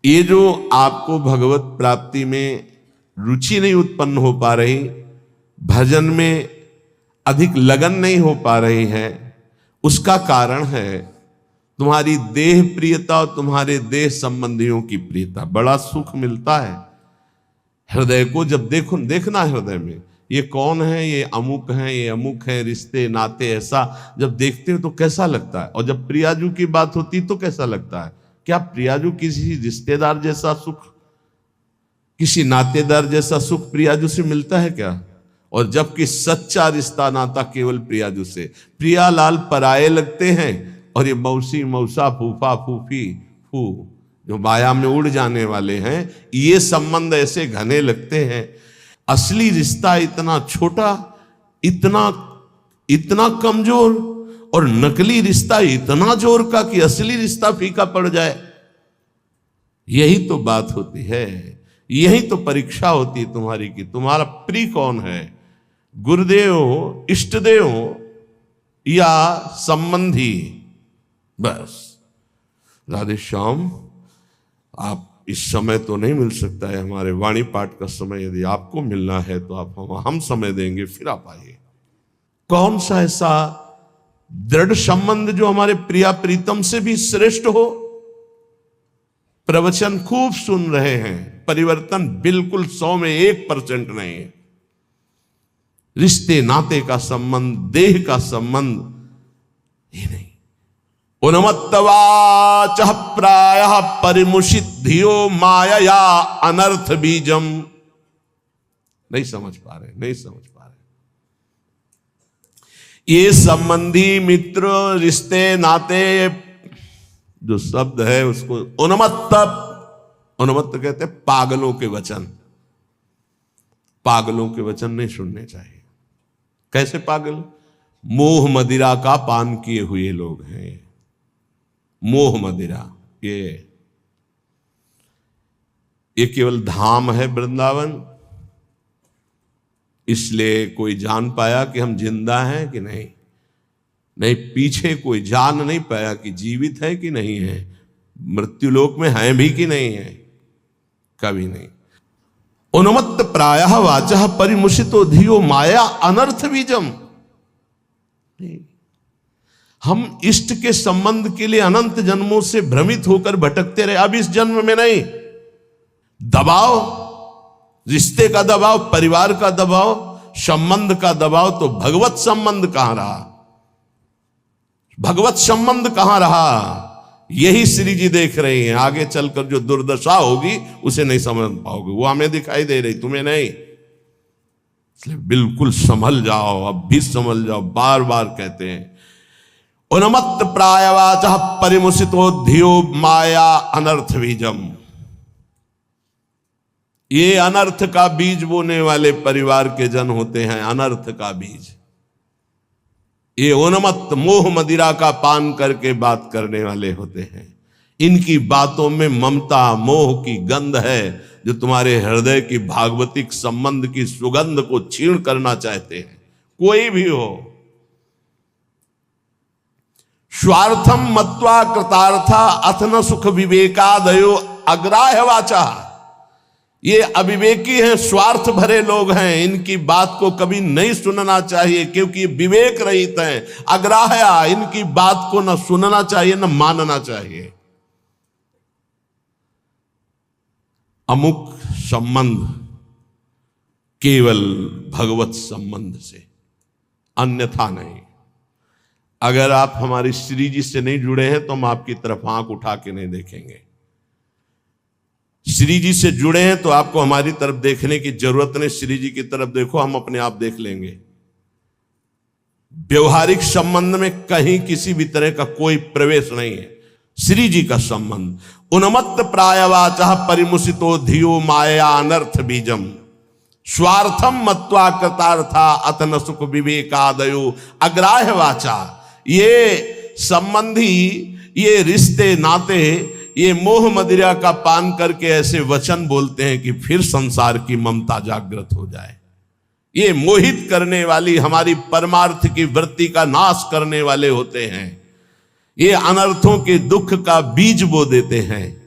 ये जो आपको भगवत प्राप्ति में रुचि नहीं उत्पन्न हो पा रही, भजन में अधिक लगन नहीं हो पा रही है, उसका कारण है तुम्हारी देह प्रियता और तुम्हारे देह संबंधियों की प्रियता। बड़ा सुख मिलता है हृदय को जब देखना हृदय में ये कौन है, ये अमुक है, ये अमुक है, रिश्ते नाते, ऐसा जब देखते हो तो कैसा लगता है। और जब प्रियाजू की बात होती तो कैसा लगता है। क्या प्रियाजू किसी रिश्तेदार जैसा सुख, किसी नातेदार जैसा सुख प्रियाजू से मिलता है क्या? और जबकि सच्चा रिश्ता नाता केवल प्रियाजू से। प्रियालाल पराये लगते हैं और ये मौसी मौसा फूफा फूफी फू जो माया में उड़ जाने वाले हैं, ये संबंध ऐसे घने लगते हैं। असली रिश्ता इतना छोटा, इतना कमजोर, और नकली रिश्ता इतना जोर का कि असली रिश्ता फीका पड़ जाए। यही तो बात होती है, यही तो परीक्षा होती है तुम्हारी कि तुम्हारा प्रिय कौन है, गुरुदेव, इष्टदेव या संबंधी। बस राधे श्याम, आप इस समय तो नहीं मिल सकता है हमारे वाणी पाठ का समय, यदि आपको मिलना है तो आप हम समय देंगे, फिर आप आइए। कौन सा ऐसा दृढ़ संबंध जो हमारे प्रिया प्रीतम से भी श्रेष्ठ हो। प्रवचन खूब सुन रहे हैं, परिवर्तन बिल्कुल 100 में 1% नहीं है। रिश्ते नाते का संबंध, देह का संबंध ही नहीं। उन्मत्तवाचः प्रायः परिमुषित धियो मायया अनर्थ बीजम। नहीं समझ पा रहे। ये संबंधी, मित्र, रिश्ते नाते जो शब्द है उसको उन्मत्त कहते हैं पागलों के वचन। पागलों के वचन नहीं सुनने चाहिए। कैसे पागल? मोह मदिरा का पान किए हुए लोग हैं। मोह मदिरा ये केवल धाम है वृंदावन, इसलिए कोई जान पाया कि हम जिंदा हैं कि नहीं, पीछे कोई जान नहीं पाया कि जीवित है कि नहीं है, मृत्युलोक में हैं भी कि नहीं है, कभी नहीं। उन्मत्त प्रायः वाचः परिमुषितो धियो माया अनर्थ बीजम। हम इष्ट के संबंध के लिए अनंत जन्मों से भ्रमित होकर भटकते रहे। अब इस जन्म में नहीं, दबाव, रिश्ते का दबाव, परिवार का दबाव, संबंध का दबाव, तो भगवत संबंध कहां रहा? भगवत संबंध कहां रहा? यही श्री जी देख रही हैं। आगे चलकर जो दुर्दशा होगी उसे नहीं समझ पाओगे, वो हमें दिखाई दे रही, तुम्हें नहीं। इसलिए बिल्कुल संभल जाओ, अब भी संभल जाओ। बार बार कहते हैं उन्मत्त प्रायवाचः परिमुषितो धियो माया अनर्थ बीजम। ये अनर्थ का बीज बोने वाले परिवार के जन होते हैं। अनर्थ का बीज ये उन्मत्त मोह मदिरा का पान करके बात करने वाले होते हैं। इनकी बातों में ममता मोह की गंध है, जो तुम्हारे हृदय की भागवतिक संबंध की सुगंध को छीण करना चाहते हैं। कोई भी हो, स्वार्थम मत्वा कृतार्था अथन सुख विवेकादयो अग्राह्य वाचा। ये अविवेकी हैं, स्वार्थ भरे लोग हैं, इनकी बात को कभी नहीं सुनना चाहिए, क्योंकि विवेक रहित हैं। अग्राह्य, इनकी बात को न सुनना चाहिए न मानना चाहिए। अमुक संबंध केवल भगवत संबंध से, अन्यथा नहीं। अगर आप हमारी श्री जी से नहीं जुड़े हैं तो हम आपकी तरफ आंख उठा के नहीं देखेंगे। श्री जी से जुड़े हैं तो आपको हमारी तरफ देखने की जरूरत नहीं। श्री जी की तरफ देखो, हम अपने आप देख लेंगे। व्यवहारिक संबंध में कहीं किसी भी तरह का कोई प्रवेश नहीं है। श्री जी का संबंध उन्मत्त प्रायवाचः परिमुषितो धियो माया अनर्थ बीजम स्वार्थम मत्वा कृतार्था अतन सुख विवेकादयो अग्राह्य वाचा। ये संबंधी, ये रिश्ते नाते, ये मोह मदिरा का पान करके ऐसे वचन बोलते हैं कि फिर संसार की ममता जागृत हो जाए। ये मोहित करने वाली, हमारी परमार्थ की वृत्ति का नाश करने वाले होते हैं। ये अनर्थों के दुख का बीज बो देते हैं।